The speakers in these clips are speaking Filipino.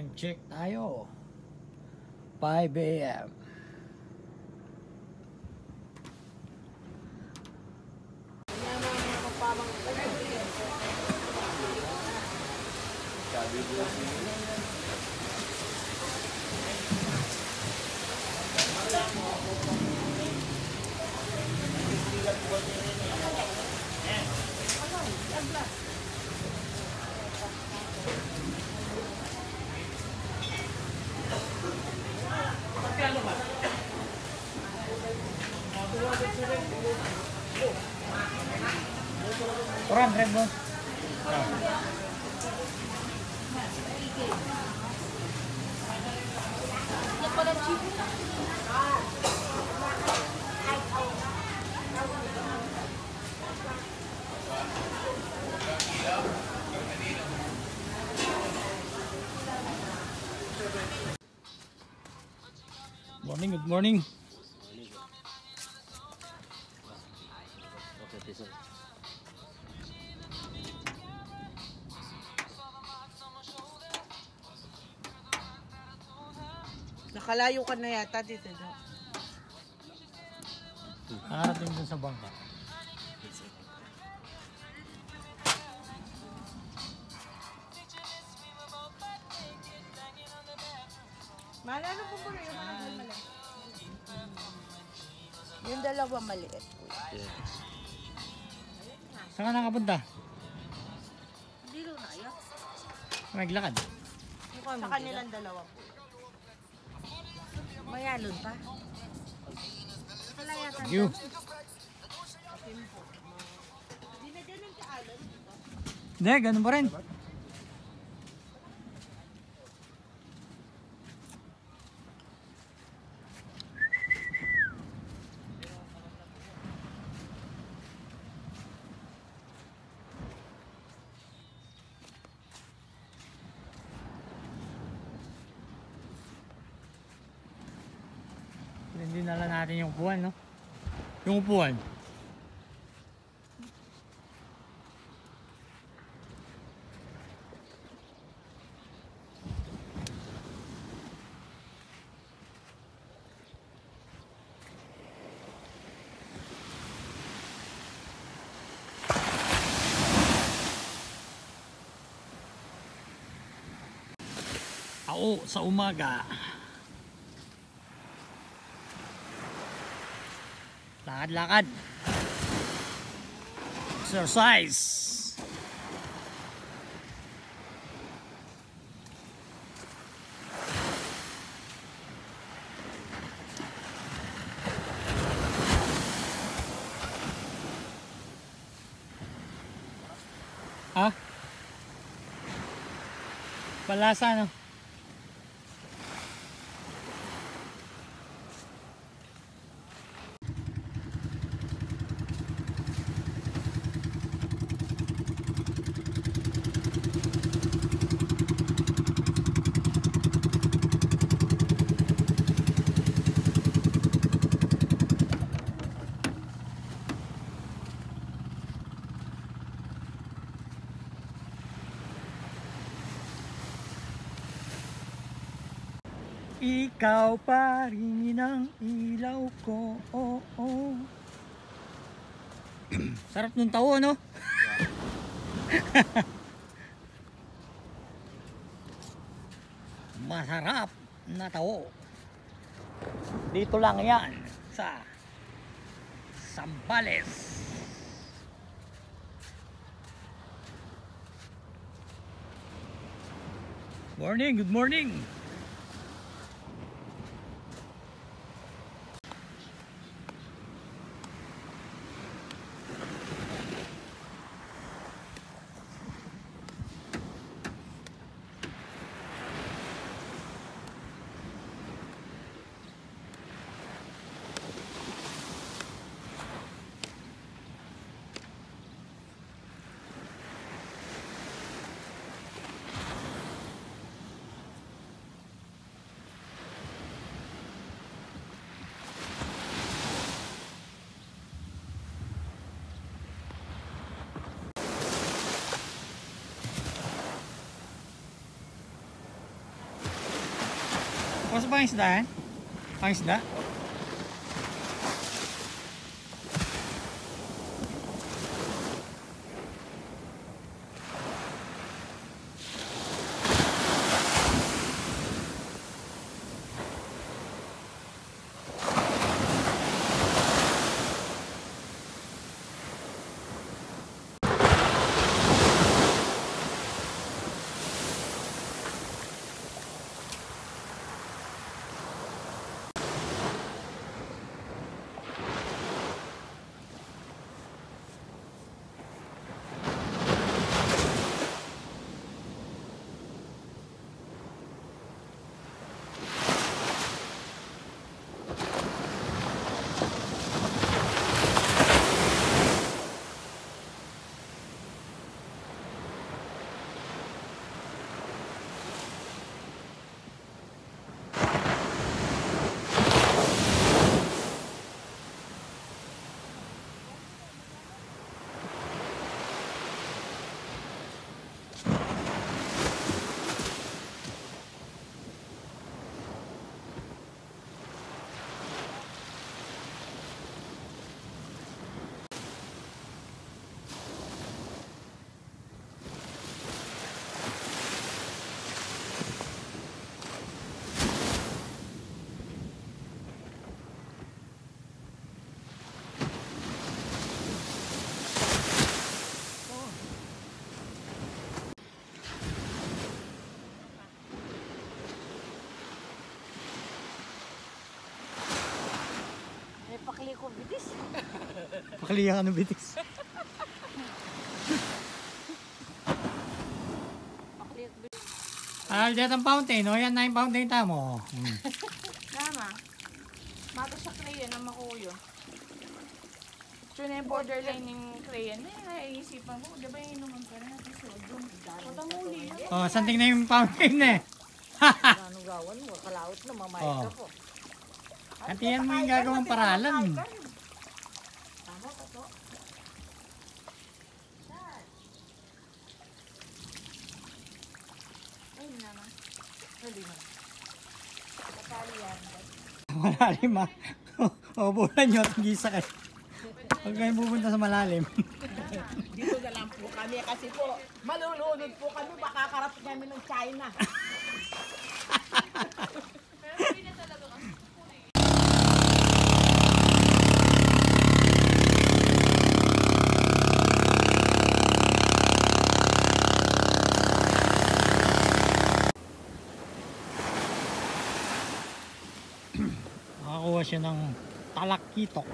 Time check tayo. 5 AM. Kurang red mo. Morning, good morning. Nakalayo ka na yata dito. Nakarating dun sa bangka. Malano po ba yung maliit? Yung dalawa maliit. Saan ka nakapunta? Hindi rin na yun. Maglakad. Sa kanilang dalawa po. Mayalon pa? Kalayatan You. Hindi na ganun kaalon dito. Hindi, ganun pa rin. Hindi nala natin yung upuan, no? Yung upuan. Ako sa umaga. Lakad-lakad. Exercise. Ha? Palasa, no? Ikaw pa rin ang ilaw ko. Oh, oh. Sarap nung tao, no? Masarap na tao. Dito lang yan sa Zambales. Morning, good morning. Basta pang isda yan? Pang isda? May pakli ko bitis. Pakaliya ka ng bitis. Pakli ko bitis. Dito ang fountain. O yan na yung fountain tamo. Tama. Mata sa crayon ang makuyo. Ito na yung borderline ng crayon. Naiisipan ko, di ba yung inuman ka na natin sodium? Patanguli yun. O, santing na yung fountain eh. Ano gawan mo? Kalaot na mamay Oh. ka po. Antiyan mo yung gagawang paralan. Tama pa to. Ay, naman. Hindi man. Patali yan. Malalim ah. O, bulan nyo at gisa kayo. Huwag kayong pupunta sa malalim. Dito na lang po kami kasi po malulunod po kami, makakarating kami ng China. Nakakuha siya ng talakitok.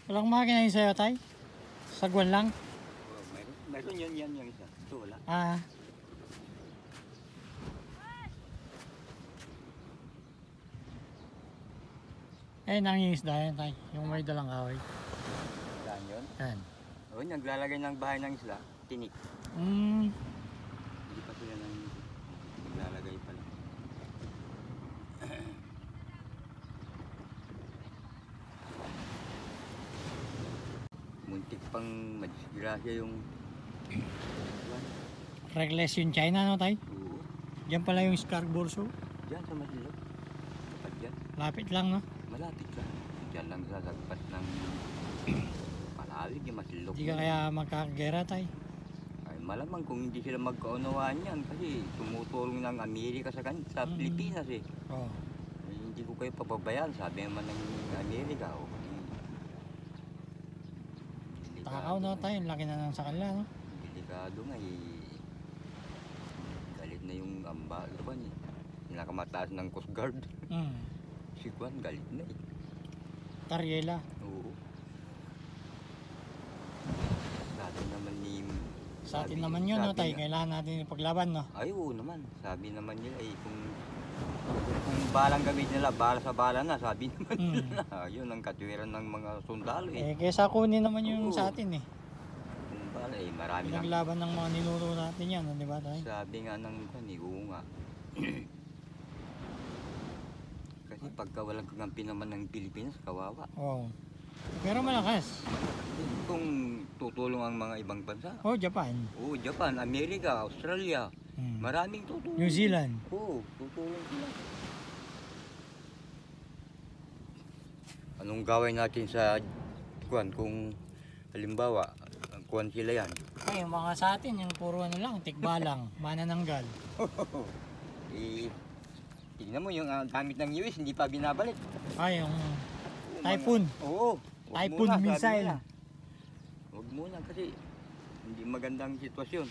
Walang makina yun sa'yo, tay? Sagwan lang? Meron yan yung isa. Ito wala. Ah. Eh, nangingisda yan, tay. Yung may dalang kahoy. Saan yun? Yan. O, naglalagay ng bahay ng isla. Tinik. Hindi pa sila nang naglalagay pa lang. Muntik pang madisgrasya yung... Reckless yung China, no, tay? Oo. Diyan pala yung Scarborough Show. Diyan sa Masilog. Kapag dyan. Lapit lang, no? Malapit lang. Diyan lang sa sagpat ng... Palawig yung Masilog. Hindi ka kaya magkakagera, tay? Ay, malamang kung hindi sila magkaunawaan yan kasi tumutulong ng Amerika sa Pilipinas eh. Oo. Ay, hindi ko kayo pababayaan, sabi naman ng Amerika. O, Takaw na tayo, laki na lang sa kanila, no? delikado nga eh. Galit na yung amba, Kwan eh. Pinakamataas ng Coast Guard. Si Kwan, galit na eh. Tariela. Oo. Sa atin naman ni... Sa atin naman yun, no, tay? Kailangan natin ipaglaban, no? Ay, oo naman. Sabi naman nila eh, kung balang gamit nila, bala sa bala na, sabi naman nila. Yun ang katwiran ng mga sundalo eh. Eh, kesa kunin naman yung Oo. sa atin, eh. Kung ba, wala eh, marami na. Naglaban ng mga ninuno natin yan, di ba tayo? Sabi nga ng oo nga. Kasi pagka walang kakampi naman ng Pilipinas, kawawa. Oo. Pero malakas. Kung tutulong ang mga ibang bansa. Oh, Japan. Oo, Japan, Amerika, Australia. Maraming tutulong. New Zealand. Oo, tutulong sila. Anong gawin natin sa kuwan kung halimbawa, kuwan sila yan? Ay, yung mga sa atin, yung puro ano lang, tikbalang, manananggal. Eh, tingnan mo yung gamit ng US, hindi pa binabalik. Ay, yung Oo, typhoon. Oo. wag Typhoon muna, sabi missile. nila. Huwag muna kasi hindi magandang sitwasyon.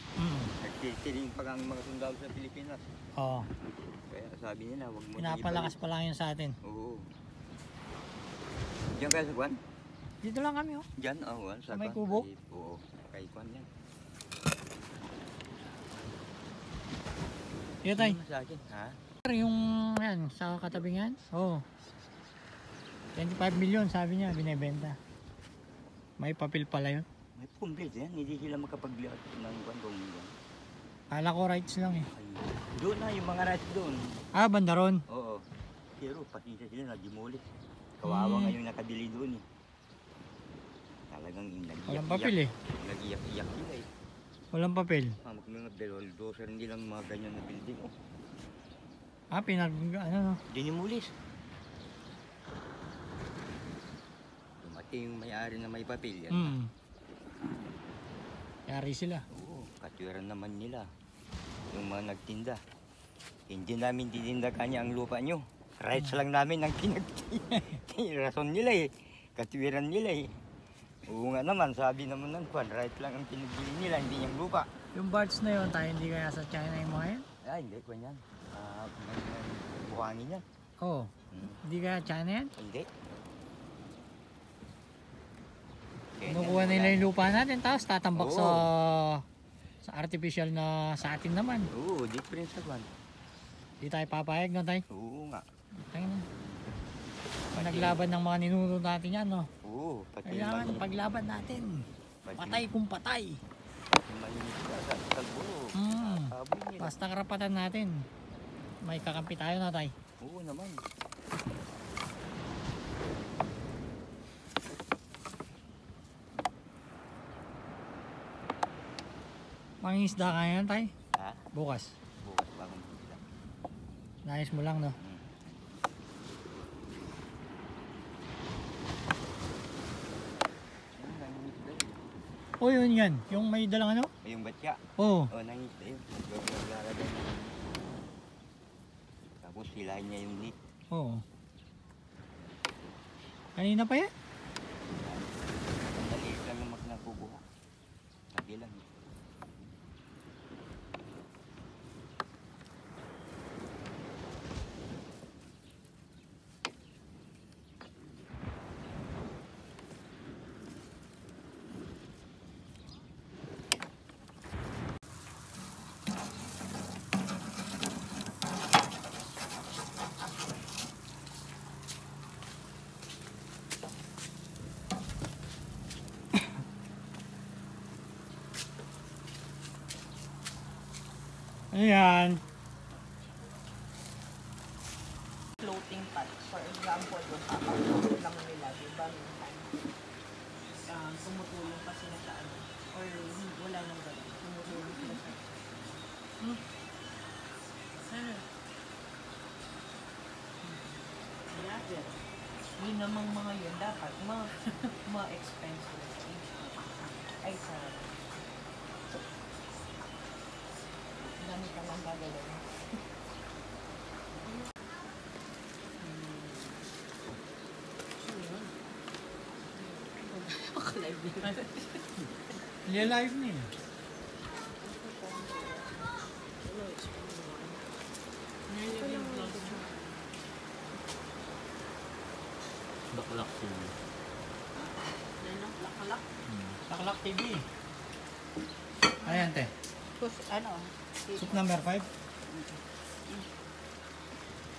Nagtitiring pa ang mga sundalo sa Pilipinas. Oo. Kaya sabi nila, huwag muna Pinapalakas pa lang yun sa atin. Oo. Diyan kayo sa Kwan? Dito lang kami, oh. Diyan, sa May Kwan. kubo? Oo, kay Kwan yan. Yun tayo. Ano sa akin, ha? Yung yan, sa katabing yan. Oo. 25 million sabi niya, binebenta. May papel pala yun. May complete yan, hindi sila makapagliat ng Kwan doon yan. Kala ko rights lang eh. Ay, doon na, yung mga rights doon. Ah, banda ron. Oo. Pero pati sila na-demolish. Kawawa nga yung nakabili doon eh. Talagang nag-iyak-iyak. Walang papel eh. Nag-iyak-iyak sila eh. Walang papel. Mga bulldozer, hindi lang mga ganyan na building. Oh. Ah, ano no. Dinimulis. Dumating yung may-ari na may papel yan. Yari sila. Oo, katwiran naman nila. Yung mga nagtinda. Hindi namin titinda kanya ang lupa nyo. Rights lang namin ang rason nila eh. Katwiran nila eh. Oo nga naman, sabi naman ng Kwan, right lang ang pinagbili nila, hindi yung lupa. Yung barge na yun, tayo hindi kaya sa China yung mga yan? Ah, hindi, Kwan yan. Buhangin yan. Oo. Hindi kaya China yan? Hindi. Kinukuha nila yung lupa natin, tapos tatambak sa artificial na sa atin naman. Oo, different sa Kwan. Hindi tayo papayag na tayo. Oo nga. Tayo na. Naglaban ng mga ninuno natin yan, no? Oo, pati Kailangan paglaban natin. Patay kung patay. Mahinig ka sa kalburo. Basta karapatan natin. May kakampi tayo na tayo. Oo naman. Mangingisda ka yan tayo? Ha? Bukas. Bukas bagong sila. Nais mo lang, no? O yun yan, yung may dalang ano? Yung batya. Oo. Oo, nangisda yun. Naglalagay ng... Tapos silahin niya yung net. Oo. Kanina pa yan? Sandali lang yung nakukuha. Sabi lang. Ayan. Floating pot. For example, yung kakapulot lang nila, di ba? Tumutulong pa sila sa ano. Or wala nang gano'n. Tumutulong sila sa Yeah. Yun namang mga yun dapat ma-expensive. Ay, sarap. Dami ka lang gagawin. Hindi live na eh. Baklak TV. Taklak TV. Ayan te. Ano? Soup number 5.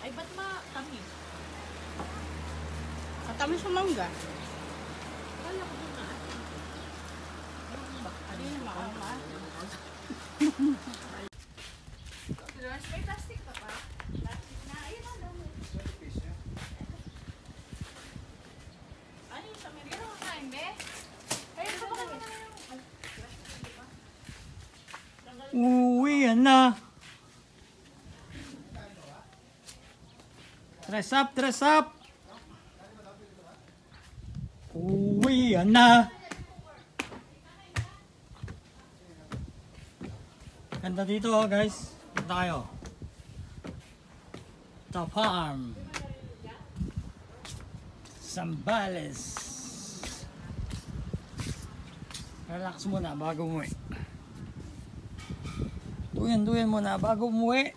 Ay, ba't matamis? Matamis sa mangga. Wala ko doon na. Hindi na makama. Lawrence, may plastic ka pa? Plastic na. Ayun na, dami. Ano yung sabi? Pero kakain, be? Ayun, baka naman na yung... Uwi na. Dress up, dress up. Uwi na. Ganda dito oh guys. Punta kayo. The farm. Zambales. Relax muna bago umuwi. Duyan muna bago umuwi.